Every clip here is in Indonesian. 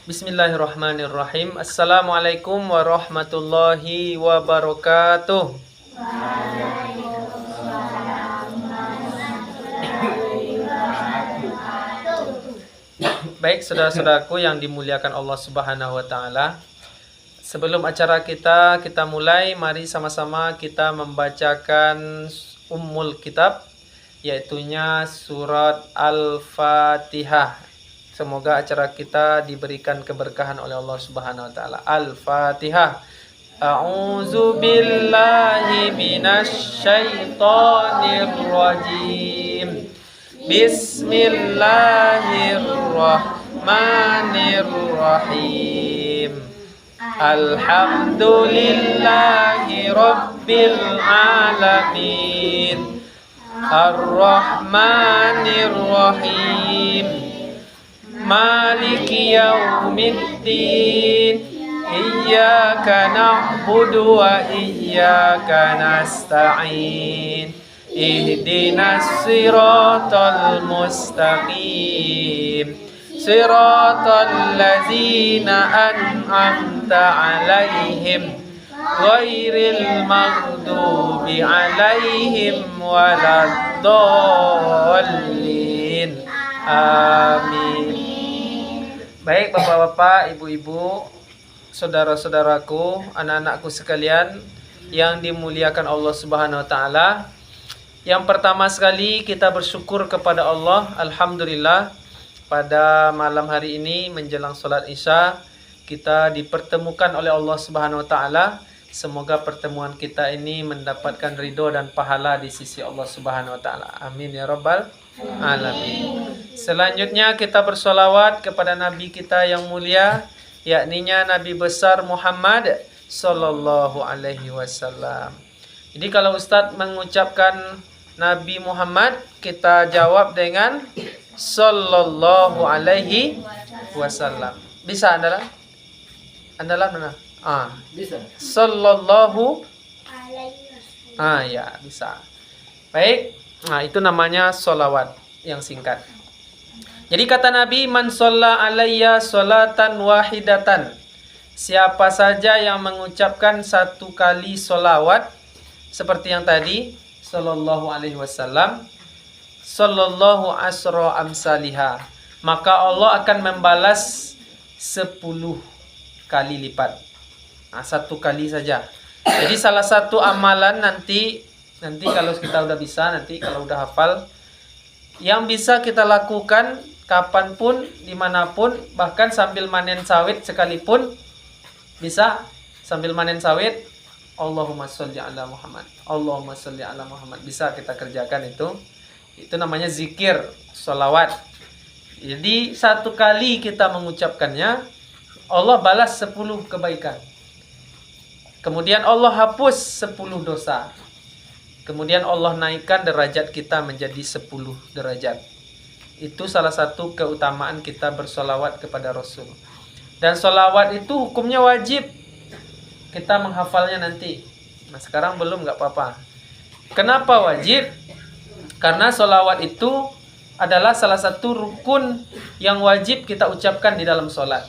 Bismillahirrahmanirrahim. Assalamualaikum warahmatullahi wabarakatuh. Baik, saudara-saudaraku yang dimuliakan Allah Subhanahu wa taala. Sebelum acara kita mulai, mari sama-sama kita membacakan Ummul Kitab, yaitunya surat Al-Fatihah. Semoga acara kita diberikan keberkahan oleh Allah Subhanahu wa taala. Al-Fatihah. A'udzu billahi minasy syaithanir rajim. Bismillahirrahmanirrahim. Alhamdulillahi rabbil alamin. Ar-Rahmanir Rahim. Maliki yaumiddin. Iyyaka na'budu wa iyyaka nasta'in. Ihdinas siratal mustaqim. Siratal ladzina an'amta 'alaihim ghairil maghdubi 'alaihim waladdallin. Amin. Baik, bapak-bapak, ibu-ibu, saudara-saudaraku, anak-anakku sekalian yang dimuliakan Allah Subhanahu wa taala. Yang pertama sekali kita bersyukur kepada Allah. Alhamdulillah, pada malam hari ini menjelang salat Isya kita dipertemukan oleh Allah Subhanahu wa taala. Semoga pertemuan kita ini mendapatkan ridho dan pahala di sisi Allah Subhanahu wa taala. Amin ya rabbal alamin. Selanjutnya kita bersolawat kepada Nabi kita yang mulia, yakninya Nabi besar Muhammad sallallahu alaihi wasallam. Jadi kalau Ustadz mengucapkan Nabi Muhammad, kita jawab dengan sallallahu alaihi wasallam. Bisa andalan? Andalan mana? Bisa. Sallallahu alaihi wasallam. Ya, bisa. Baik. Itu namanya solawat yang singkat. Jadi kata Nabi, man shalla alayya sholatan wahidatan. Siapa saja yang mengucapkan satu kali solawat seperti yang tadi, sallallahu alaihi wasallam, sallallahu asra amsalihah, maka Allah akan membalas 10 kali lipat. Satu kali saja. Jadi salah satu amalan nanti kalau kita udah bisa, nanti kalau udah hafal, yang bisa kita lakukan kapanpun, dimanapun, bahkan sambil manen sawit sekalipun, bisa sambil manen sawit, Allahumma sholli ala Muhammad, Allahumma sholli ala Muhammad, bisa kita kerjakan itu namanya zikir, sholawat. Jadi satu kali kita mengucapkannya, Allah balas 10 kebaikan. Kemudian Allah hapus 10 dosa. Kemudian Allah naikkan derajat kita menjadi 10 derajat. Itu salah satu keutamaan kita bersolawat kepada Rasul. Dan solawat itu hukumnya wajib. Kita menghafalnya nanti. Nah sekarang belum, nggak apa-apa. Kenapa wajib? Karena solawat itu adalah salah satu rukun yang wajib kita ucapkan di dalam sholat.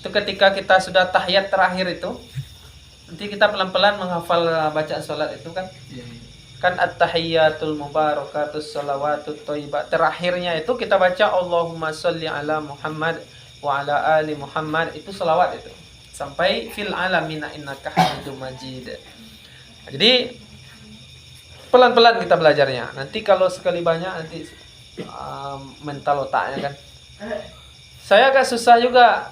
Itu ketika kita sudah tahiyat terakhir itu, nanti kita pelan-pelan menghafal bacaan sholat itu kan. Kan at-tahiyyatul mubarakatus sholawatut thayyibah. Terakhirnya itu kita baca Allahumma sholli ala Muhammad wa ala ali Muhammad. Itu sholawat itu. Sampai fil alamina innaka hamidum majid. Jadi pelan-pelan kita belajarnya. Nanti kalau sekali banyak nanti mental otaknya kan. Saya agak susah juga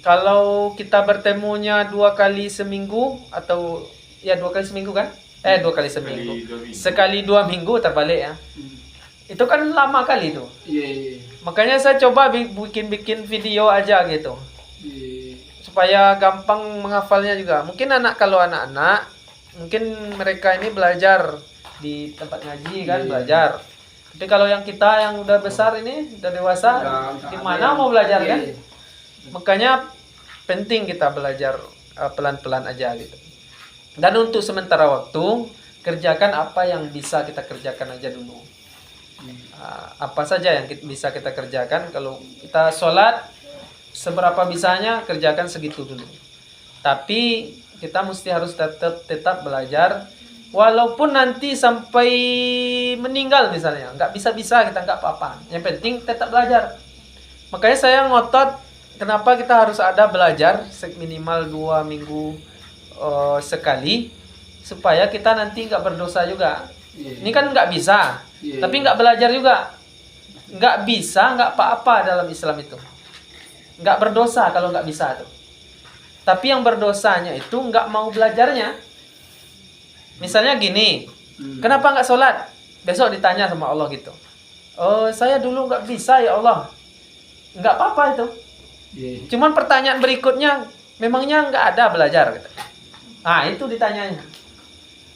kalau kita bertemunya 2 kali seminggu atau ya 2 kali seminggu kan? 2 kali seminggu. Sekali 2 minggu terbalik ya. Itu kan lama kali itu. Makanya saya coba bikin video aja gitu. Supaya gampang menghafalnya juga. Mungkin kalau anak-anak, mungkin mereka ini belajar di tempat ngaji kan, belajar. Tapi kalau yang kita yang udah besar ini, udah dewasa, gimana mau belajar kan? Makanya penting kita belajar pelan-pelan aja gitu. Dan untuk sementara waktu, kerjakan apa yang bisa kita kerjakan aja dulu. Apa saja yang bisa kita kerjakan. Kalau kita sholat, seberapa bisanya kerjakan segitu dulu. Tapi kita mesti harus tetap belajar, walaupun nanti sampai meninggal misalnya, nggak bisa kita nggak apa-apa. Yang penting tetap belajar. Makanya saya ngotot, kenapa kita harus ada belajar minimal 2 minggu sekali, supaya kita nanti nggak berdosa juga. Ini kan nggak bisa, tapi nggak belajar juga. Nggak bisa, nggak apa-apa dalam Islam itu. Nggak berdosa kalau nggak bisa tuh. Tapi yang berdosanya itu nggak mau belajarnya. Misalnya gini, kenapa nggak sholat? Besok ditanya sama Allah gitu. Oh, saya dulu nggak bisa ya Allah. Nggak apa-apa itu. Cuman pertanyaan berikutnya, memangnya nggak ada belajar? Gitu. Nah, itu ditanyanya.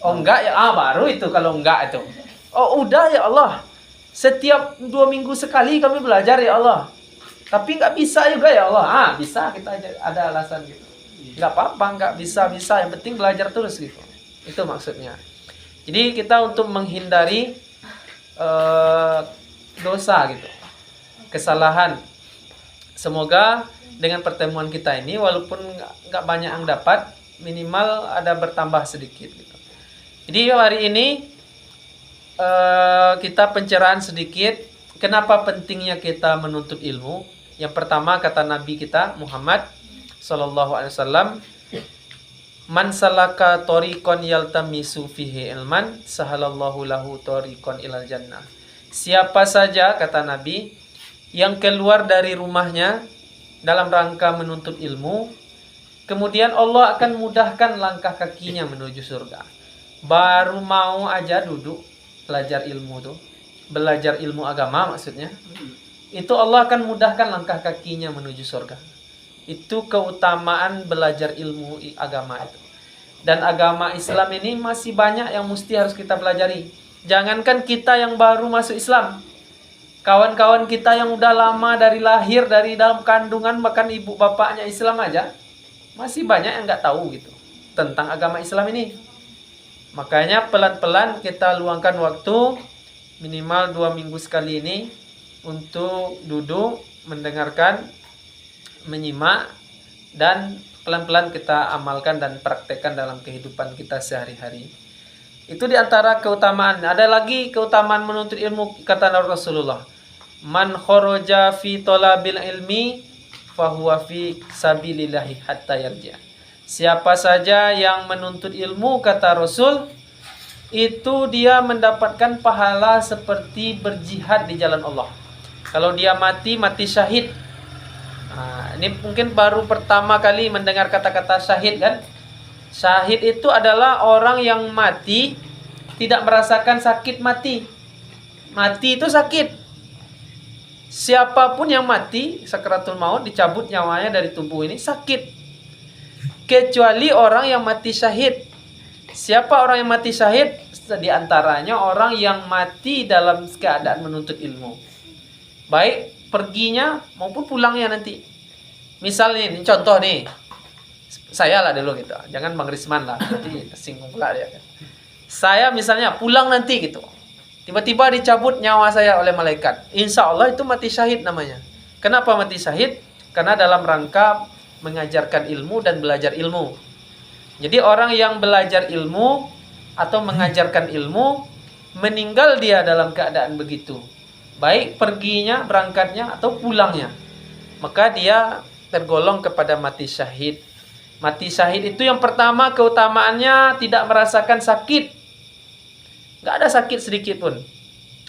Oh enggak ya, baru itu kalau enggak itu. Oh udah ya Allah, setiap 2 minggu sekali kami belajar ya Allah. Tapi nggak bisa juga ya Allah. Bisa, kita ada alasan gitu. Nggak apa-apa, nggak bisa, yang penting belajar terus gitu. Itu maksudnya. Jadi kita untuk menghindari dosa gitu, kesalahan. Semoga dengan pertemuan kita ini, walaupun nggak banyak yang dapat, minimal ada bertambah sedikit gitu. Jadi hari ini kita pencerahan sedikit kenapa pentingnya kita menuntut ilmu. Yang pertama kata Nabi kita Muhammad sallallahu alaihi wasallam, man salaka tariqan yaltamisu fihi ilman sahalallahu lahu tariqan ilal jannah. Siapa saja kata Nabi yang keluar dari rumahnya dalam rangka menuntut ilmu, kemudian Allah akan mudahkan langkah kakinya menuju surga. Baru mau aja duduk belajar ilmu tuh, belajar ilmu agama maksudnya, itu Allah akan mudahkan langkah kakinya menuju surga. Itu keutamaan belajar ilmu agama itu. Dan agama Islam ini masih banyak yang mesti harus kita pelajari. Jangankan kita yang baru masuk Islam, kawan-kawan kita yang udah lama dari lahir, dari dalam kandungan bahkan ibu bapaknya Islam aja, masih banyak yang nggak tahu gitu tentang agama Islam ini. Makanya pelan-pelan kita luangkan waktu minimal 2 minggu sekali ini untuk duduk, mendengarkan, menyimak, dan pelan-pelan kita amalkan dan praktekkan dalam kehidupan kita sehari-hari. Itu diantara keutamaan. Ada lagi keutamaan menuntut ilmu, kata Rasulullah. Man kharaja fi talabil ilmi fahuwa fi sabilillahi hatta yarja. Siapa saja yang menuntut ilmu, kata Rasul, itu dia mendapatkan pahala seperti berjihad di jalan Allah. Kalau dia mati syahid. Nah, ini mungkin baru pertama kali mendengar kata-kata syahid kan? Syahid itu adalah orang yang mati tidak merasakan sakit mati. Mati itu sakit. Siapapun yang mati, sakaratul maut, dicabut nyawanya dari tubuh ini, sakit. Kecuali orang yang mati syahid. Siapa orang yang mati syahid? Di antaranya orang yang mati dalam keadaan menuntut ilmu. Baik perginya maupun pulangnya nanti. Misalnya ini contoh nih. Saya lah dulu gitu. Jangan Bang Risman lah, nanti singgung pula dia. Saya misalnya pulang nanti gitu. Tiba-tiba dicabut nyawa saya oleh malaikat. Insya Allah itu mati syahid namanya. Kenapa mati syahid? Karena dalam rangka mengajarkan ilmu dan belajar ilmu. Jadi orang yang belajar ilmu atau mengajarkan ilmu, meninggal dia dalam keadaan begitu, baik perginya, berangkatnya atau pulangnya, maka dia tergolong kepada mati syahid. Mati syahid itu yang pertama keutamaannya tidak merasakan sakit. Gak ada sakit sedikit pun.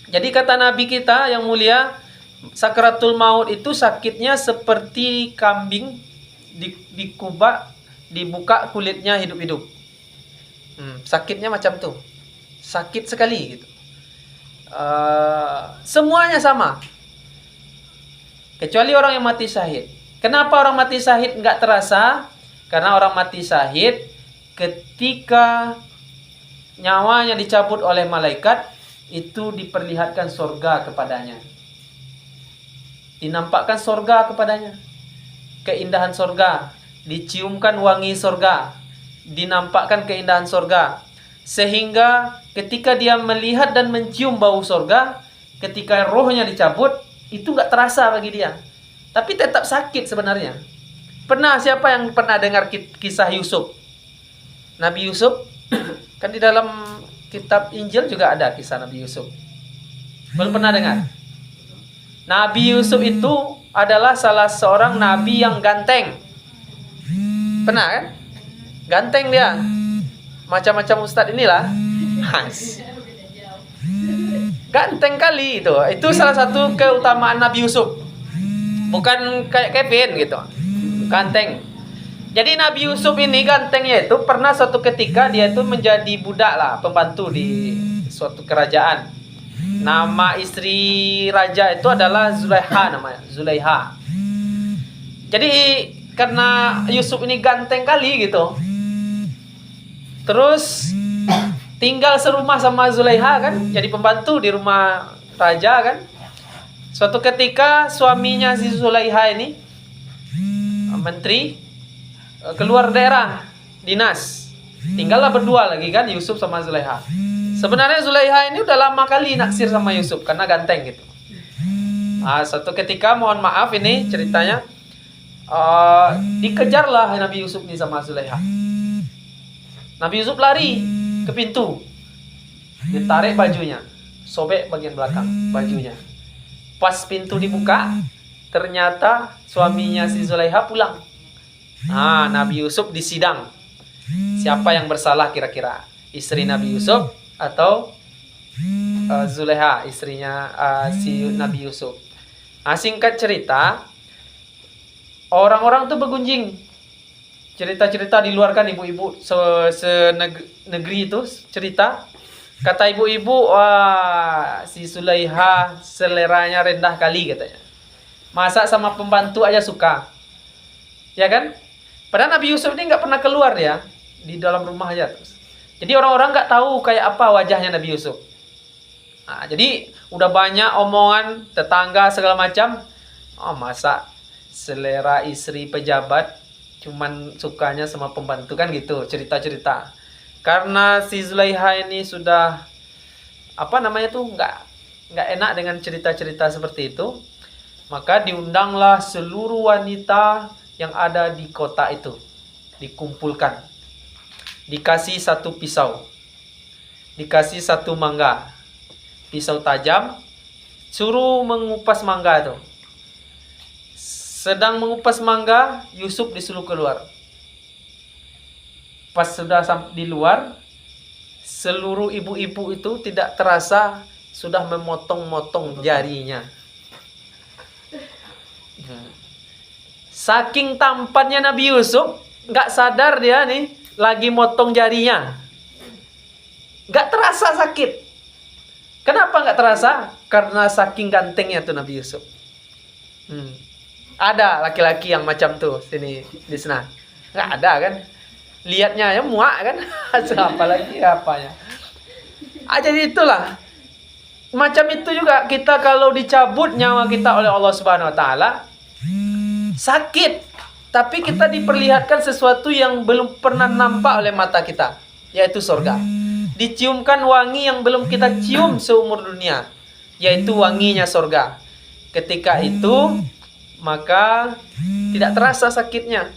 Jadi kata Nabi kita yang mulia, sakaratul maut itu sakitnya seperti kambing dikubak, dibuka kulitnya hidup-hidup. Sakitnya macam tuh. Sakit sekali gitu. Semuanya sama. Kecuali orang yang mati syahid. Kenapa orang mati syahid nggak terasa? Karena orang mati syahid ketika nyawanya dicabut oleh malaikat, itu diperlihatkan surga kepadanya. Dinampakkan surga kepadanya. Keindahan surga, diciumkan wangi surga, dinampakkan keindahan surga, sehingga ketika dia melihat dan mencium bau surga, ketika rohnya dicabut, itu nggak terasa bagi dia. tapi tetap sakit sebenarnya. Pernah siapa yang pernah dengar kisah Yusuf? Nabi Yusuf kan di dalam kitab Injil juga ada kisah Nabi Yusuf. Belum pernah dengar? Nabi Yusuf itu adalah salah seorang nabi yang ganteng. Pernah kan? Ganteng dia. Macam-macam ustadz inilah. Ganteng kali itu. Itu salah satu keutamaan Nabi Yusuf. Bukan kayak Kevin gitu. Ganteng. Jadi Nabi Yusuf ini gantengnya itu pernah suatu ketika dia itu menjadi budak lah, pembantu di suatu kerajaan. Nama istri raja itu adalah Zulaiha namanya, Zulaiha. Jadi karena Yusuf ini ganteng kali gitu, terus tinggal serumah sama Zulaiha kan, jadi pembantu di rumah raja kan. Suatu ketika suaminya si Zulaiha ini menteri keluar daerah dinas, tinggallah berdua lagi kan Yusuf sama Zulaiha. Sebenarnya Zulaiha ini udah lama kali naksir sama Yusuf karena ganteng gitu. Suatu ketika mohon maaf ini ceritanya dikejarlah Nabi Yusuf ini sama Zulaiha. Nabi Yusuf lari ke pintu, ditarik bajunya, sobek bagian belakang bajunya. Pas pintu dibuka, ternyata suaminya si Zulaiha pulang. Nabi Yusuf disidang. Siapa yang bersalah kira-kira? Istri Nabi Yusuf atau Zulaiha, istrinya si Nabi Yusuf. Singkat cerita, orang-orang tuh bergunjing. Cerita-cerita di luar kan ibu-ibu senegeri itu cerita. Kata ibu-ibu, wah si Zulaiha seleranya rendah kali katanya. Masak sama pembantu aja suka. Ya kan? Padahal Nabi Yusuf ini nggak pernah keluar ya, di dalam rumah aja terus. Jadi orang-orang nggak tahu kayak apa wajahnya Nabi Yusuf. Jadi udah banyak omongan tetangga segala macam. Masa selera istri pejabat cuman sukanya sama pembantu kan gitu cerita-cerita. Karena si Zulaiha ini sudah nggak enak dengan cerita-cerita seperti itu, maka diundanglah seluruh wanita yang ada di kota itu, dikumpulkan, dikasih satu pisau, dikasih satu mangga, pisau tajam, suruh mengupas mangga itu. Sedang mengupas mangga, Yusuf disuruh keluar. Pas sudah sampai di luar, seluruh ibu-ibu itu tidak terasa sudah memotong-motong jarinya. Saking tampannya Nabi Yusuf, nggak sadar dia nih lagi motong jarinya. Nggak terasa sakit. Kenapa nggak terasa? Karena saking gantengnya tuh Nabi Yusuf. Ada laki-laki yang macam tuh sini di sana. Nggak ada kan? Lihatnya ya muak kan? Apalagi apanya. Jadi itulah. Macam itu juga kita kalau dicabut nyawa kita oleh Allah Subhanahu wa taala, sakit. Tapi kita diperlihatkan sesuatu yang belum pernah nampak oleh mata kita, yaitu surga. Diciumkan wangi yang belum kita cium seumur dunia, yaitu wanginya surga. Ketika itu maka tidak terasa sakitnya,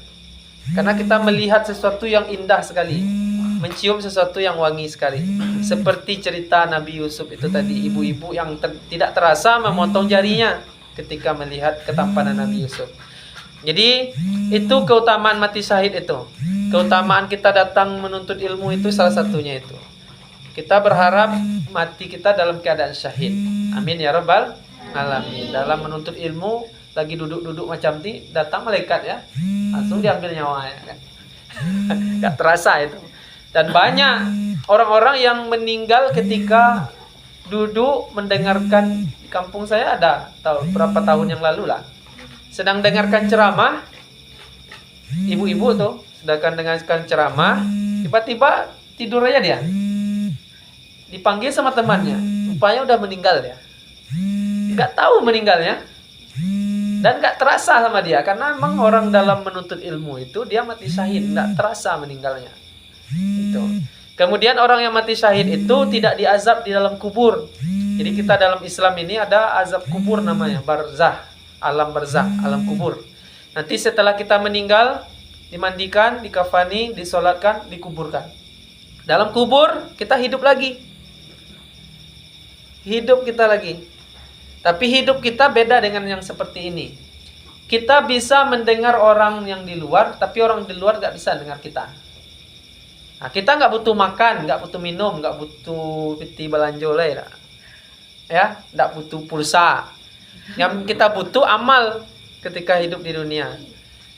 karena kita melihat sesuatu yang indah sekali, mencium sesuatu yang wangi sekali. Seperti cerita Nabi Yusuf itu tadi, ibu-ibu yang tidak terasa memotong jarinya ketika melihat ketampanan Nabi Yusuf. Jadi itu keutamaan mati syahid itu. Keutamaan kita datang menuntut ilmu itu salah satunya itu. Kita berharap mati kita dalam keadaan syahid. Amin ya rabbal alamin. Dalam menuntut ilmu lagi duduk-duduk macam ini, datang malaikat ya, langsung diambil nyawanya kan. Gak terasa itu. Dan banyak orang-orang yang meninggal ketika duduk mendengarkan. Di kampung saya ada berapa tahun yang lalu lah, sedang dengarkan ceramah, ibu-ibu tuh sedangkan dengarkan ceramah, tiba-tiba tidur aja dia, dipanggil sama temannya, rupanya udah meninggal dia, nggak tahu meninggalnya. Dan gak terasa sama dia, karena memang orang dalam menuntut ilmu itu dia mati syahid, gak terasa meninggalnya. Itu. Kemudian orang yang mati syahid itu tidak diazab di dalam kubur. Jadi kita dalam Islam ini ada azab kubur namanya barzah. alam barzakh, alam kubur. Nanti setelah kita meninggal, dimandikan, dikafani, disolatkan, dikuburkan. Dalam kubur kita hidup lagi. Hidup kita lagi. Tapi hidup kita beda dengan yang seperti ini. Kita bisa mendengar orang yang di luar, tapi orang di luar nggak bisa dengar kita. Nah, kita nggak butuh makan, nggak butuh minum, nggak butuh piti balanjo lah ya, nggak butuh pulsa. Yang kita butuh amal ketika hidup di dunia.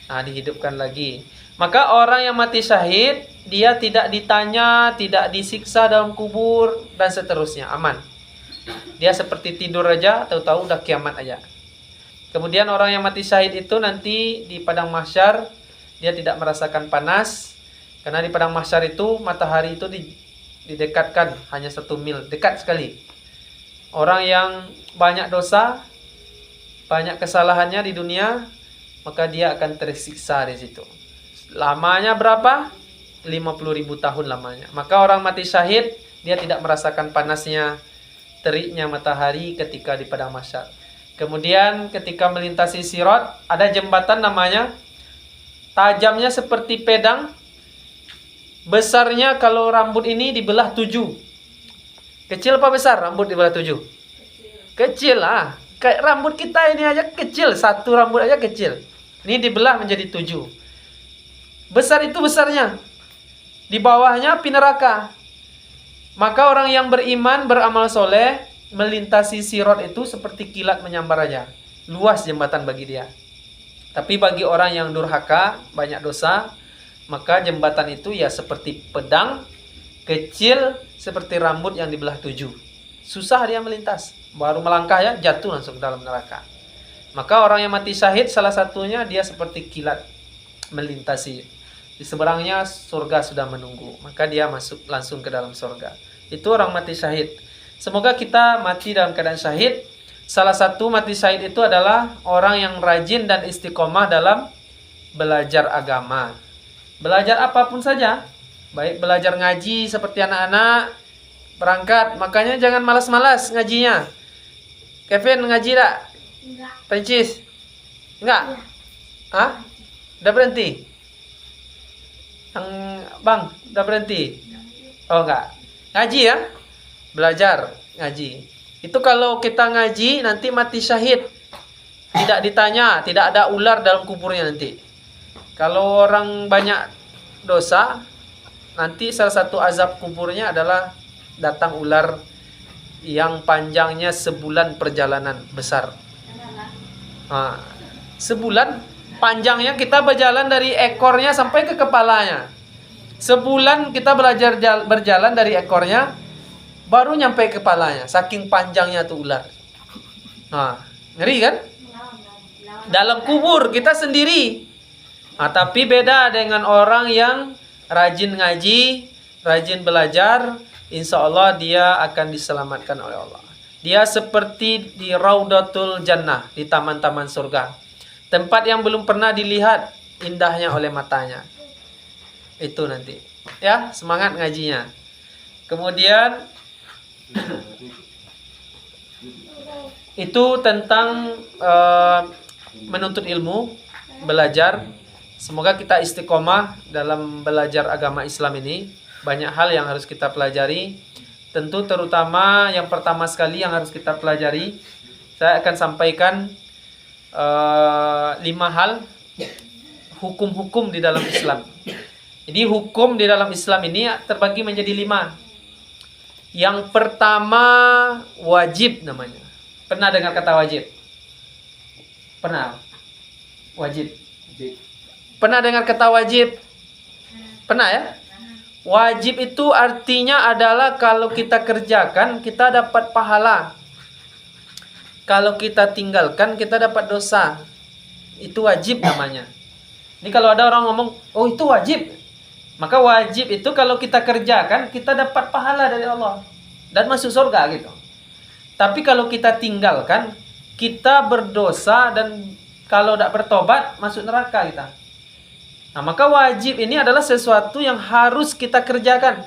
Nah, dihidupkan lagi. Maka orang yang mati syahid, dia tidak ditanya, tidak disiksa dalam kubur, dan seterusnya, aman. Dia seperti tidur aja, tahu-tahu udah kiamat aja. Kemudian orang yang mati syahid itu nanti di padang mahsyar, dia tidak merasakan panas, karena di padang mahsyar itu matahari itu didekatkan hanya 1 mil, dekat sekali. Orang yang banyak dosa, banyak kesalahannya di dunia, maka dia akan tersiksa di situ. Lamanya berapa? 50.000 tahun lamanya. Maka orang mati syahid, dia tidak merasakan panasnya, teriknya matahari ketika di padang mahsyar. Kemudian ketika melintasi sirat, ada jembatan namanya, tajamnya seperti pedang, besarnya kalau rambut ini dibelah 7. Kecil apa besar rambut dibelah 7? Kecil lah. Kayak rambut kita ini aja kecil, satu rambut aja kecil. Ini dibelah menjadi 7. Besar itu besarnya. Di bawahnya api neraka. Maka orang yang beriman, beramal soleh, melintasi sirat itu seperti kilat menyambar aja. Luas jembatan bagi dia. Tapi bagi orang yang durhaka, banyak dosa, maka jembatan itu ya seperti pedang, kecil seperti rambut yang dibelah 7. Susah dia melintas. Baru melangkah ya, jatuh langsung ke dalam neraka. Maka orang yang mati syahid, salah satunya dia seperti kilat melintasi. Di seberangnya surga sudah menunggu. Maka dia masuk langsung ke dalam surga. Itu orang mati syahid. Semoga kita mati dalam keadaan syahid. Salah satu mati syahid itu adalah orang yang rajin dan istiqomah dalam belajar agama. Belajar apapun saja. Baik belajar ngaji seperti anak-anak berangkat. Makanya jangan malas-malas ngajinya. Kevin ngaji tak? Enggak. Prencis? Enggak? Hah? Udah berhenti? Yang Bang, udah berhenti? Oh enggak. Ngaji ya? Belajar ngaji. Itu kalau kita ngaji nanti mati syahid. Tidak ditanya, tidak ada ular dalam kuburnya nanti. Kalau orang banyak dosa, nanti salah satu azab kuburnya adalah datang ular yang panjangnya sebulan perjalanan besar. Nah, sebulan panjangnya kita berjalan dari ekornya sampai ke kepalanya. Sebulan kita belajar berjalan dari ekornya baru nyampe kepalanya. Saking panjangnya tuh ular. Nah, ngeri kan? Dalam kubur kita sendiri. Nah, tapi beda dengan orang yang rajin ngaji, rajin belajar. Insya Allah dia akan diselamatkan oleh Allah. Dia seperti di Raudatul Jannah, di taman-taman surga. Tempat yang belum pernah dilihat indahnya oleh matanya. Itu nanti. Ya, semangat ngajinya. Kemudian itu tentang menuntut ilmu, belajar. Semoga kita istiqomah dalam belajar agama Islam ini. Banyak hal yang harus kita pelajari. Tentu terutama yang pertama sekali yang harus kita pelajari, saya akan sampaikan 5 hal hukum-hukum di dalam Islam. Jadi hukum di dalam Islam ini terbagi menjadi 5. Yang pertama wajib namanya. Pernah dengar kata wajib? Pernah? Wajib. Pernah dengar kata wajib? Pernah ya? Wajib itu artinya adalah kalau kita kerjakan, kita dapat pahala. Kalau kita tinggalkan, kita dapat dosa. Itu wajib namanya. Ini kalau ada orang ngomong, oh itu wajib. Maka wajib itu kalau kita kerjakan, kita dapat pahala dari Allah. Dan masuk surga gitu. Tapi kalau kita tinggalkan, kita berdosa dan kalau tidak bertobat, masuk neraka kita. Nah, maka wajib ini adalah sesuatu yang harus kita kerjakan.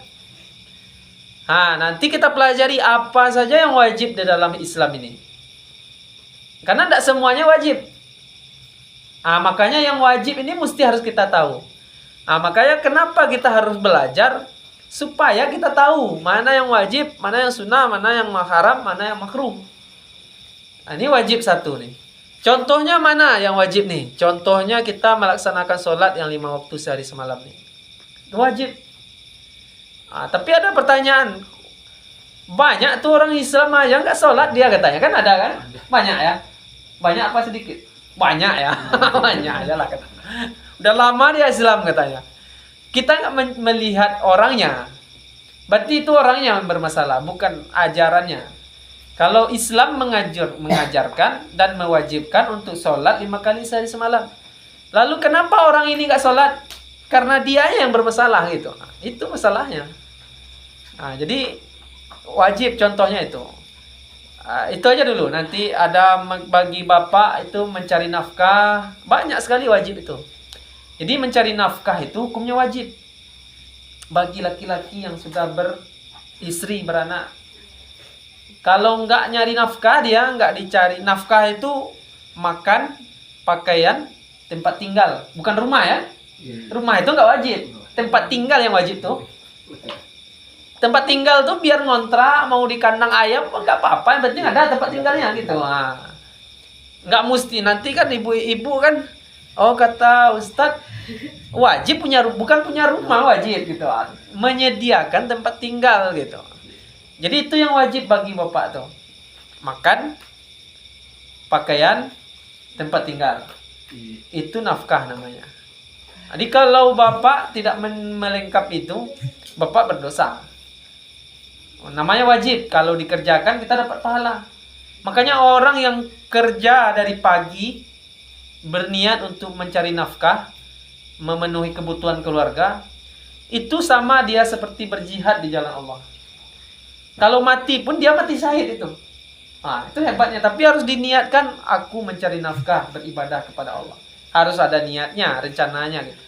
Nah, nanti kita pelajari apa saja yang wajib di dalam Islam ini. Karena tidak semuanya wajib. Makanya yang wajib ini mesti harus kita tahu. Makanya kenapa kita harus belajar supaya kita tahu mana yang wajib, mana yang sunnah, mana yang haram, mana yang makruh. Ini wajib satu nih. Contohnya mana yang wajib nih? Contohnya kita melaksanakan sholat yang 5 waktu sehari semalam nih. Wajib. Tapi ada pertanyaan. Banyak tuh orang Islam aja nggak sholat dia katanya. Kan ada kan? Banyak ya? Banyak apa sedikit? Banyak ya? Banyak aja lah katanya. Udah lama dia Islam katanya. Kita nggak melihat orangnya. Berarti itu orangnya yang bermasalah, bukan ajarannya. Kalau Islam mengajarkan dan mewajibkan untuk sholat 5 kali sehari semalam. Lalu kenapa orang ini nggak sholat? Karena dia yang bermasalah gitu. Itu masalahnya. Jadi wajib contohnya itu. Itu aja dulu. Nanti ada bagi bapak itu mencari nafkah. Banyak sekali wajib itu. Jadi mencari nafkah itu hukumnya wajib. Bagi laki-laki yang sudah beristri, beranak. Kalau nggak nyari nafkah, dia nggak dicari. Nafkah itu makan, pakaian, tempat tinggal. Bukan rumah ya. Rumah itu nggak wajib. Tempat tinggal yang wajib tuh. Tempat tinggal tuh biar ngontrak, mau di kandang ayam, nggak apa-apa. Yang penting ada tempat tinggalnya gitu. Nggak mesti. Nanti kan ibu-ibu kan, kata Ustadz, wajib bukan punya rumah, wajib gitu. Menyediakan tempat tinggal gitu. Jadi itu yang wajib bagi bapak tuh. Makan, pakaian, tempat tinggal. Itu nafkah namanya. Jadi kalau bapak tidak melengkapi itu, bapak berdosa. Namanya wajib. Kalau dikerjakan kita dapat pahala. Makanya orang yang kerja dari pagi berniat untuk mencari nafkah, memenuhi kebutuhan keluarga, itu sama dia seperti berjihad di jalan Allah. Kalau mati pun dia mati syahid itu. Itu hebatnya. Tapi harus diniatkan, aku mencari nafkah, beribadah kepada Allah. Harus ada niatnya, rencananya gitu.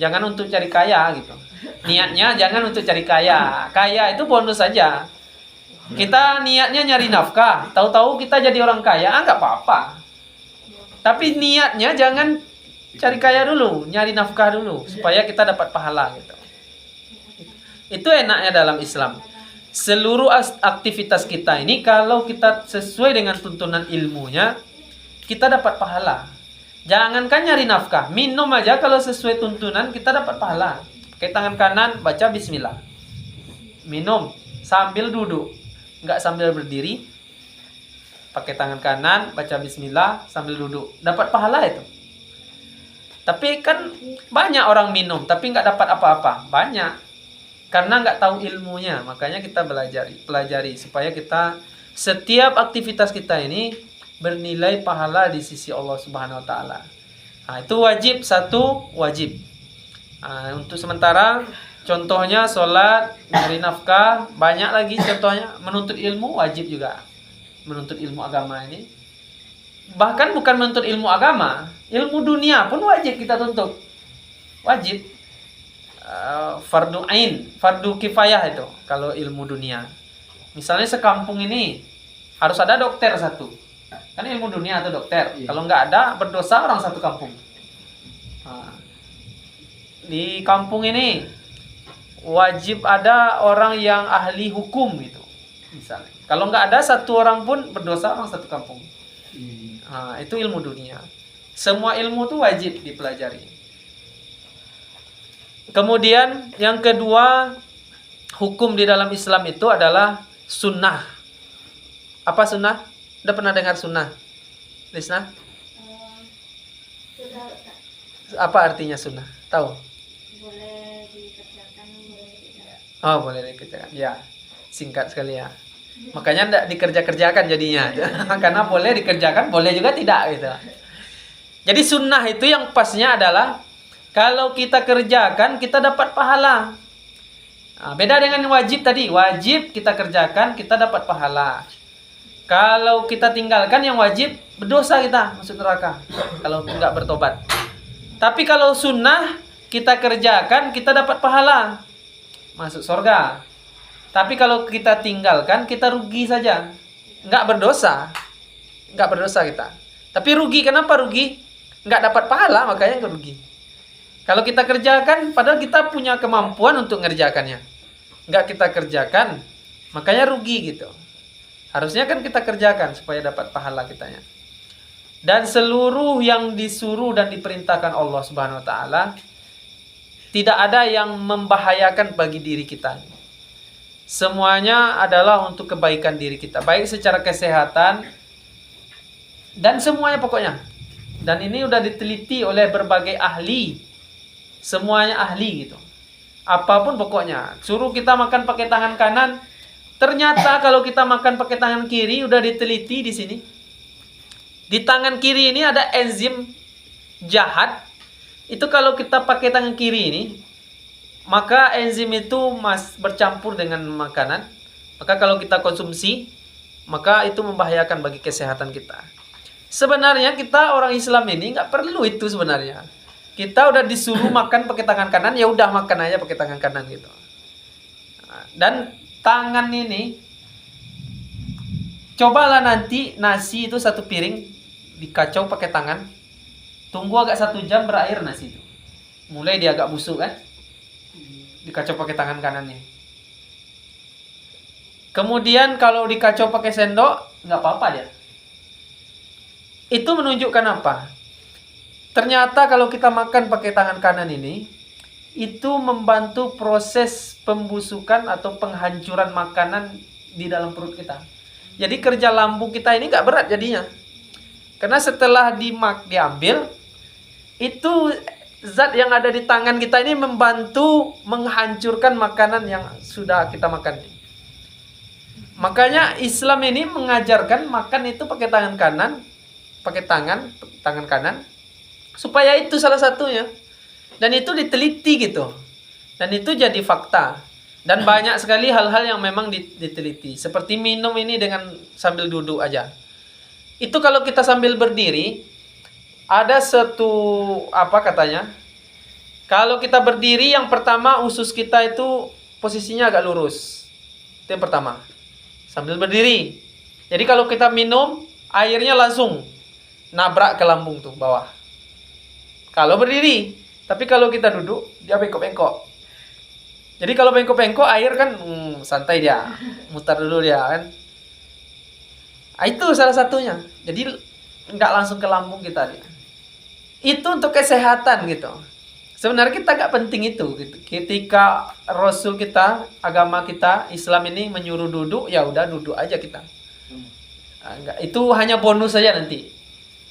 Jangan untuk cari kaya gitu. Niatnya jangan untuk cari kaya. Kaya itu bonus saja. Kita niatnya nyari nafkah. Tahu-tahu kita jadi orang kaya, nggak apa-apa. Tapi niatnya jangan cari kaya dulu, nyari nafkah dulu. Supaya kita dapat pahala gitu. Itu enaknya dalam Islam. Seluruh aktivitas kita ini kalau kita sesuai dengan tuntunan ilmunya, kita dapat pahala. Jangankan nyari nafkah, minum aja kalau sesuai tuntunan kita dapat pahala. Pakai tangan kanan baca bismillah. Minum sambil duduk, nggak sambil berdiri. Pakai tangan kanan baca bismillah sambil duduk, dapat pahala itu. Tapi kan banyak orang minum tapi nggak dapat apa-apa, banyak. Karena nggak tahu ilmunya, makanya kita pelajari supaya kita setiap aktivitas kita ini bernilai pahala di sisi Allah Subhanahu Wa Taala. Itu wajib, satu wajib. Untuk sementara contohnya sholat, mencari nafkah, banyak lagi contohnya. Menuntut ilmu wajib juga, menuntut ilmu agama ini. Bahkan bukan menuntut ilmu agama, ilmu dunia pun wajib kita tuntut, wajib. Fardu ain, fardu kifayah itu kalau ilmu dunia. Misalnya sekampung ini harus ada dokter satu. Kan ilmu dunia atau dokter. Kalau nggak ada berdosa orang satu kampung. Di kampung ini wajib ada orang yang ahli hukum gitu. Misalnya. Kalau nggak ada satu orang pun berdosa orang satu kampung. Itu ilmu dunia. Semua ilmu itu wajib dipelajari. Kemudian yang kedua, hukum di dalam Islam itu adalah sunnah. Apa sunnah? Udah pernah dengar sunnah? Lisna? Apa artinya sunnah? Tahu? Boleh dikerjakan, boleh tidak. Boleh dikerjakan. Ya, singkat sekali ya. Makanya tidak dikerja-kerjakan jadinya. Karena boleh dikerjakan, boleh juga tidak gitu. Jadi sunnah itu yang pasnya adalah kalau kita kerjakan, kita dapat pahala. Beda dengan wajib tadi. Wajib kita kerjakan, kita dapat pahala. Kalau kita tinggalkan yang wajib, berdosa kita, masuk neraka. Kalau nggak bertobat. Tapi kalau sunnah, kita kerjakan, kita dapat pahala. Masuk surga. Tapi kalau kita tinggalkan, kita rugi saja. Nggak berdosa. nggak berdosa kita. Tapi rugi, kenapa rugi? Nggak dapat pahala, makanya rugi. Kalau kita kerjakan, padahal kita punya kemampuan untuk ngerjakannya, nggak kita kerjakan, makanya rugi gitu. Harusnya kan kita kerjakan supaya dapat pahala kitanya. Dan seluruh yang disuruh dan diperintahkan Allah Subhanahu wa taala tidak ada yang membahayakan bagi diri kita. Semuanya adalah untuk kebaikan diri kita, baik secara kesehatan dan semuanya pokoknya. Dan ini udah diteliti oleh berbagai ahli. Semuanya ahli gitu. Apapun pokoknya, suruh kita makan pakai tangan kanan. Ternyata kalau kita makan pakai tangan kiri, udah diteliti di sini. Di tangan kiri ini ada enzim jahat. Itu kalau kita pakai tangan kiri ini, maka enzim itu bercampur dengan makanan. Maka kalau kita konsumsi, maka itu membahayakan bagi kesehatan kita. Sebenarnya kita orang Islam ini nggak perlu itu sebenarnya. Kita udah disuruh makan pakai tangan kanan, ya udah makan aja pakai tangan kanan gitu. Dan tangan ini, cobalah nanti nasi itu satu piring dikacau pakai tangan, tunggu agak 1 jam berair nasi itu. Mulai dia agak busuk kan, dikacau pakai tangan kanannya. Kemudian kalau dikacau pakai sendok, nggak apa-apa dia. Itu menunjukkan apa? Ternyata kalau kita makan pakai tangan kanan ini, itu membantu proses pembusukan atau penghancuran makanan di dalam perut kita. Jadi kerja lambung kita ini nggak berat jadinya. Karena setelah diambil, itu zat yang ada di tangan kita ini membantu menghancurkan makanan yang sudah kita makan. Makanya Islam ini mengajarkan makan itu pakai tangan kanan, pakai tangan kanan, supaya itu salah satunya. Dan itu diteliti gitu. Dan itu jadi fakta. Dan banyak sekali hal-hal yang memang diteliti. Seperti minum ini dengan sambil duduk aja. Itu kalau kita sambil berdiri, ada satu, apa katanya, kalau kita berdiri yang pertama usus kita itu posisinya agak lurus. Itu yang pertama. Sambil berdiri. Jadi kalau kita minum, airnya langsung nabrak ke lambung tuh bawah. Kalau berdiri. Tapi kalau kita duduk, dia bengkok-bengkok. Jadi kalau bengkok-bengkok, air kan santai dia. Mutar dulu dia kan. Itu salah satunya. Jadi nggak langsung ke lambung kita dia. Itu untuk kesehatan gitu. Sebenarnya kita nggak penting itu. Gitu. Ketika Rasul kita, agama kita, Islam ini menyuruh duduk, ya udah duduk aja kita. Enggak, itu hanya bonus saja nanti.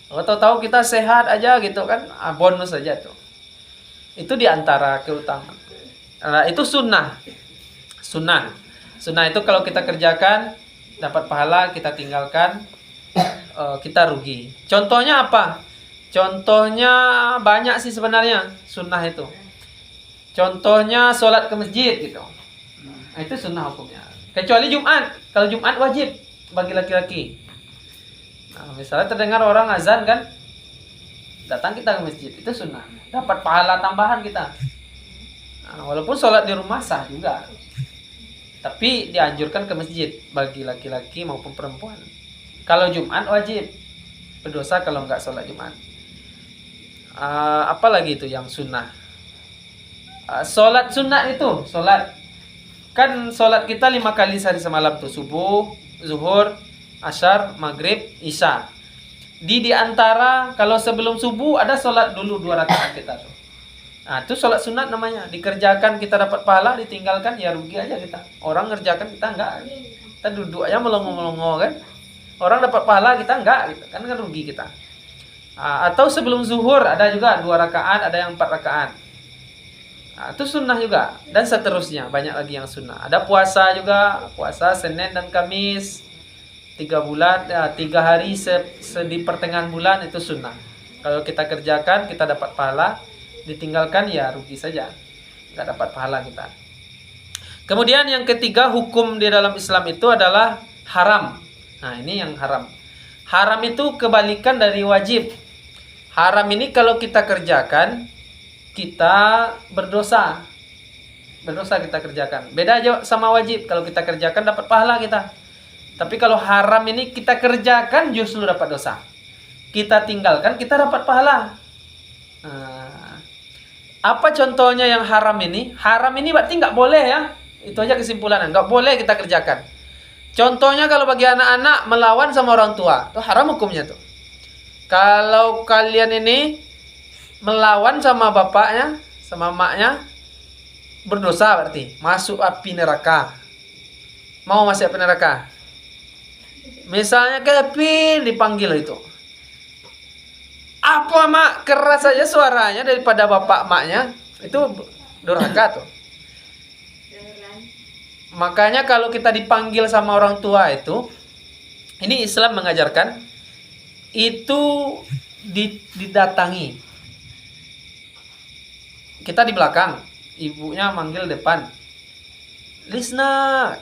Kalau tahu-tahu kita sehat aja gitu kan, bonus saja tuh. Itu diantara keutamaan. Nah, itu sunnah. Sunnah itu kalau kita kerjakan dapat pahala, kita tinggalkan kita rugi. Contohnya apa? Contohnya banyak sih sebenarnya sunnah itu. Contohnya sholat ke masjid gitu. Nah, itu sunnah hukumnya. Kecuali Jumat. Kalau Jumat wajib bagi laki-laki. Nah, misalnya terdengar orang azan kan, datang kita ke masjid, itu sunnah. Dapat pahala tambahan kita. Nah, walaupun sholat di rumah sah juga. Tapi dianjurkan ke masjid bagi laki-laki maupun perempuan. Kalau Jumat wajib. Berdosa kalau nggak sholat Jumat. Apalagi itu yang sunnah. Sholat sunat itu. Kan sholat kita 5 kali sehari semalam tuh. Subuh, zuhur, asyar, maghrib, isya. Di antara kalau sebelum subuh ada sholat dulu 2 rakaat kita tuh. Nah, itu sholat sunat namanya. Dikerjakan kita dapat pahala, ditinggalkan ya rugi aja kita. Orang ngerjakan kita enggak. Kita duduk aja melongo-melongo kan. Orang dapat pahala kita enggak gitu. Kan rugi kita. Atau sebelum zuhur ada juga 2 rakaat, ada yang 4 rakaat. Nah, itu sunnah juga. Dan seterusnya banyak lagi yang sunnah. Ada puasa juga, puasa Senin dan Kamis. 3 bulan, 3 hari di pertengahan bulan itu sunnah. Kalau kita kerjakan kita dapat pahala, ditinggalkan ya rugi saja, nggak dapat pahala kita. Kemudian yang ketiga, hukum di dalam Islam itu adalah haram. Nah, ini yang haram. Haram itu kebalikan dari wajib. Haram ini kalau kita kerjakan kita berdosa. Berdosa kita kerjakan. Beda aja sama wajib. Kalau kita kerjakan dapat pahala kita. Tapi kalau haram ini kita kerjakan justru dapat dosa. Kita tinggalkan kita dapat pahala. Nah, apa contohnya yang haram ini? Haram ini berarti nggak boleh ya. Itu aja kesimpulannya. Nggak boleh kita kerjakan. Contohnya kalau bagi anak-anak melawan sama orang tua. Itu haram hukumnya tuh. Kalau kalian ini melawan sama bapaknya, sama emaknya, berdosa berarti. Masuk api neraka. Mau masuk api neraka? Misalnya Kevin dipanggil itu. Apa mak? Keras saja suaranya daripada bapak maknya. Itu durhaka tuh. Beneran. Makanya kalau kita dipanggil sama orang tua itu, ini Islam mengajarkan itu didatangi. Kita di belakang, ibunya manggil depan. Lisna,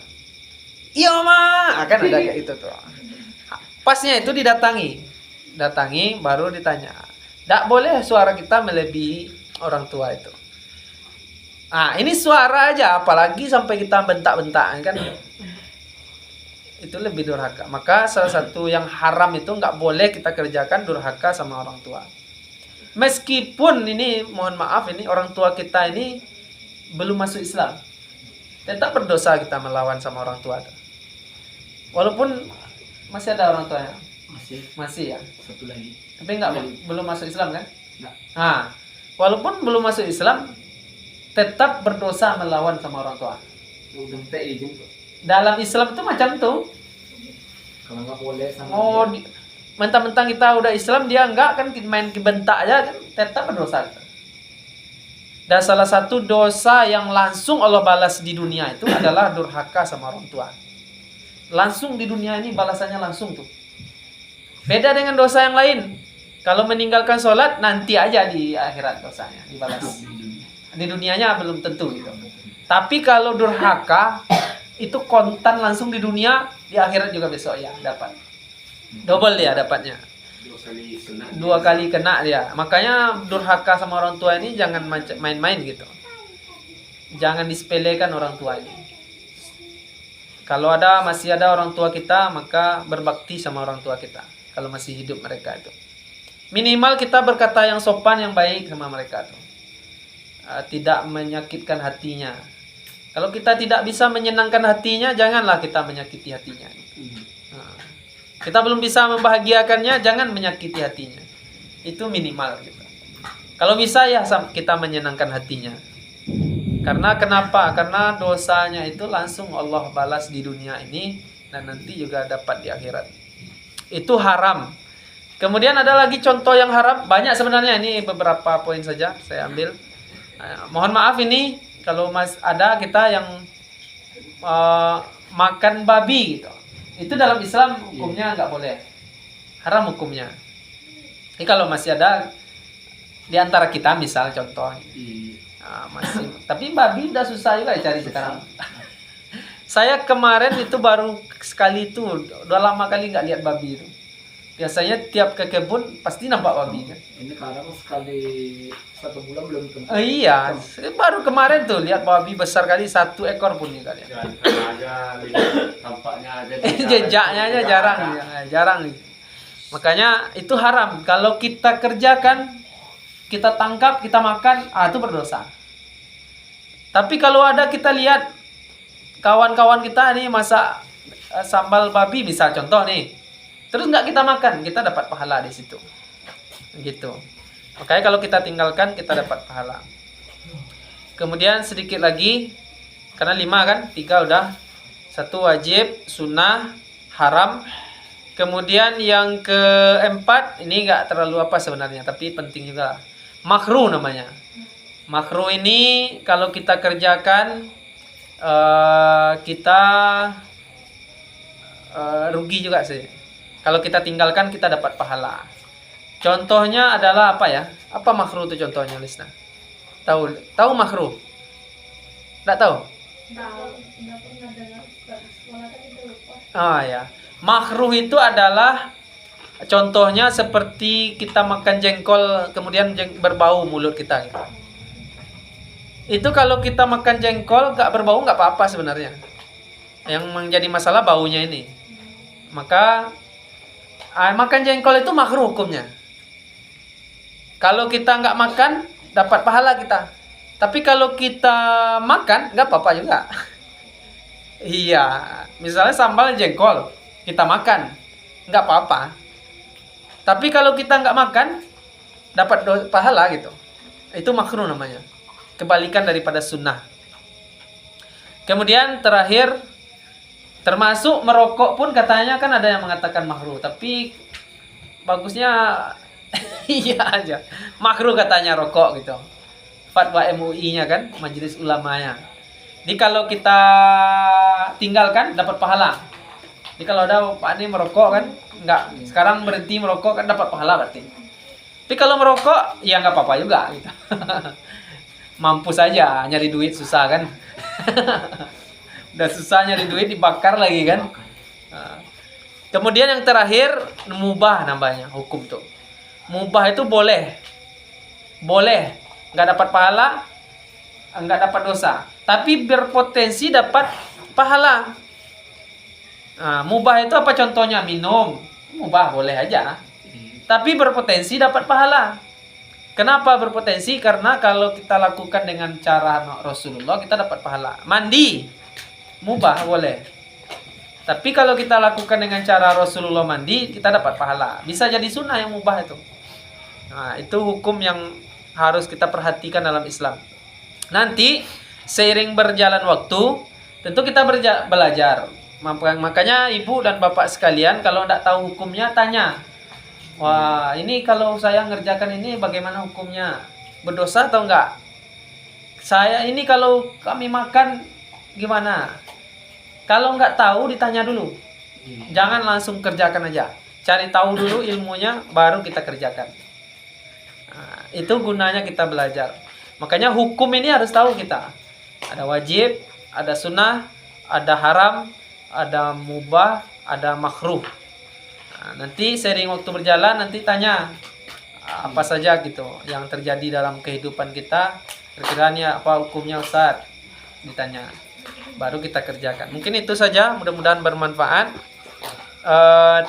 iya ma, akan ada kayak itu tuh. Pasnya itu didatangi, baru ditanya. Tidak boleh suara kita melebihi orang tua itu. Ah, ini suara aja, apalagi sampai kita bentak-bentak kan? Itu lebih durhaka. Maka salah satu yang haram itu nggak boleh kita kerjakan durhaka sama orang tua. Meskipun ini, mohon maaf ini orang tua kita ini belum masuk Islam, tetap berdosa kita melawan sama orang tua. Walaupun masih ada orang tuanya, masih ya. Satu lagi. Tapi belum masuk Islam kan? Nggak. Nah, walaupun belum masuk Islam, tetap berdosa melawan sama orang tua. Bentek izin kok. Dalam Islam itu macam tuh. Kalau nggak boleh sama Oh, dia. mentang-mentang kita udah Islam dia enggak kan main kebentak aja kan tetap berdosa. Dan salah satu dosa yang langsung Allah balas di dunia itu adalah durhaka sama orang tua. Langsung di dunia ini balasannya langsung tuh. Beda dengan dosa yang lain. Kalau meninggalkan sholat nanti aja di akhirat dosanya dibalas. Di dunianya belum tentu gitu. Tapi kalau durhaka itu kontan langsung di dunia, di akhirat juga besok ya dapat. Double dia dapatnya. 2 kali kena dia. Makanya durhaka sama orang tua ini jangan main-main gitu. Jangan disepelekan orang tua ini. Kalau masih ada orang tua kita, maka berbakti sama orang tua kita. Kalau masih hidup mereka itu. Minimal kita berkata yang sopan, yang baik sama mereka tuh. Tidak menyakitkan hatinya. Kalau kita tidak bisa menyenangkan hatinya, janganlah kita menyakiti hatinya. Kita belum bisa membahagiakannya, jangan menyakiti hatinya. Itu minimal gitu. Kalau bisa ya kita menyenangkan hatinya. Karena kenapa? Karena dosanya itu langsung Allah balas di dunia ini dan nanti juga dapat di akhirat. Itu haram. Kemudian ada lagi contoh yang haram, banyak sebenarnya, ini beberapa poin saja saya ambil. Mohon maaf ini kalau ada kita yang makan babi gitu. Itu dalam Islam hukumnya nggak boleh. Haram hukumnya. Ini kalau masih ada di antara kita misal contoh. Masih. Tapi babi udah susah juga cari sekarang. Saya kemarin itu baru sekali itu, udah lama kali nggak lihat babi itu. Biasanya tiap ke kebun pasti nampak babi kan. Ini kadang sekali 1 bulan belum tentu. Iya, baru kemarin tuh lihat babi besar kali 1 ekor pun nih kalian. Tampaknya aja. Jejaknya aja jarang. Makanya itu haram. Kalau kita kerjakan, kita tangkap, kita makan, itu berdosa. Tapi kalau ada kita lihat kawan-kawan kita nih masak sambal babi misal contoh nih, terus nggak kita makan, kita dapat pahala di situ. Gitu. Makanya kalau kita tinggalkan, kita dapat pahala. Kemudian sedikit lagi, karena 5 kan, 3 udah. 1 wajib, sunnah, haram. Kemudian yang keempat, ini nggak terlalu apa sebenarnya, tapi penting juga. Makruh namanya. Makruh ini kalau kita kerjakan, kita rugi juga sih. Kalau kita tinggalkan, kita dapat pahala. Contohnya adalah apa ya? Apa makruh itu contohnya, Lisna? Tahu makruh? Nggak tahu? Tahu, nggak pernah dengar sekolah tapi lupa. Ya. Makruh itu adalah contohnya seperti kita makan jengkol kemudian berbau mulut kita gitu. Itu kalau kita makan jengkol nggak berbau nggak apa-apa sebenarnya. Yang menjadi masalah baunya ini. Maka makan jengkol itu makruh hukumnya. Kalau kita nggak makan, dapat pahala kita. Tapi kalau kita makan, nggak apa-apa juga. Iya, misalnya sambal jengkol, kita makan, nggak apa-apa. Tapi kalau kita nggak makan, dapat pahala gitu. Itu makruh namanya. Kebalikan daripada sunnah. Kemudian terakhir, termasuk merokok pun katanya kan ada yang mengatakan makruh, tapi bagusnya iya aja. Makruh katanya rokok gitu. Fatwa MUI-nya kan, Majelis Ulamanya. Jadi kalau kita tinggalkan dapat pahala. Jadi kalau ada Pak ini merokok kan, enggak, sekarang berhenti merokok kan dapat pahala berarti. Tapi kalau merokok ya nggak apa-apa juga gitu. Mampu saja, nyari duit susah kan. Udah susah nyari duit dibakar lagi kan. Kemudian yang terakhir mubah namanya hukum tuh. Mubah itu boleh, nggak dapat pahala, nggak dapat dosa, tapi berpotensi dapat pahala. Mubah itu apa contohnya? Minum, mubah boleh aja, tapi berpotensi dapat pahala. Kenapa berpotensi? Karena kalau kita lakukan dengan cara Rasulullah kita dapat pahala. Mandi, mubah boleh. Tapi kalau kita lakukan dengan cara Rasulullah mandi, kita dapat pahala. Bisa jadi sunnah yang mubah itu. Nah, itu hukum yang harus kita perhatikan dalam Islam. Nanti seiring berjalan waktu, tentu kita belajar. Makanya ibu dan bapak sekalian, kalau tidak tahu hukumnya, tanya. Wah, ini kalau saya ngerjakan ini bagaimana hukumnya? Berdosa atau enggak? Saya ini kalau kami makan gimana? Kalau nggak tahu ditanya dulu. Jangan langsung kerjakan aja. Cari tahu dulu ilmunya baru kita kerjakan. Nah, itu gunanya kita belajar. Makanya hukum ini harus tahu kita. Ada wajib, ada sunnah, ada haram, ada mubah, ada makruh. Nah, nanti sering waktu berjalan nanti tanya apa saja gitu yang terjadi dalam kehidupan kita. Kira-kiranya apa hukumnya Ustaz? Ditanya. Baru kita kerjakan. Mungkin itu saja, mudah-mudahan bermanfaat.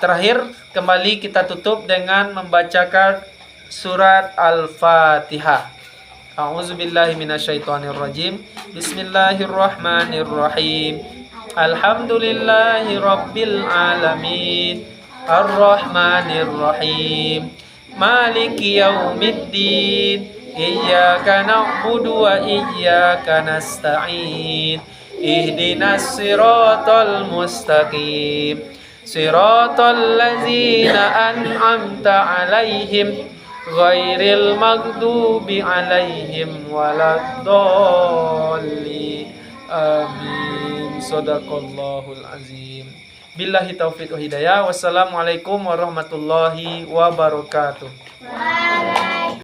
Terakhir kembali kita tutup dengan membacakan surat Al-Fatihah. A'udzubillahi minasyaitonirrajim. Bismillahirrahmanirrahim. Alhamdulillahi rabbil alamin. Ar-Rahmanirrahim. Maliki yaumiddin. Iyyaka na'budu wa iyyaka nasta'in. Ihdinas siratal mustaqim. Siratal ladzina an'amta 'alaihim ghairil maghdubi 'alaihim waladdallin. Amin. Shadaqallahul azim. Billahi taufiq wa hidayah. Wassalamualaikum warahmatullahi wabarakatuh.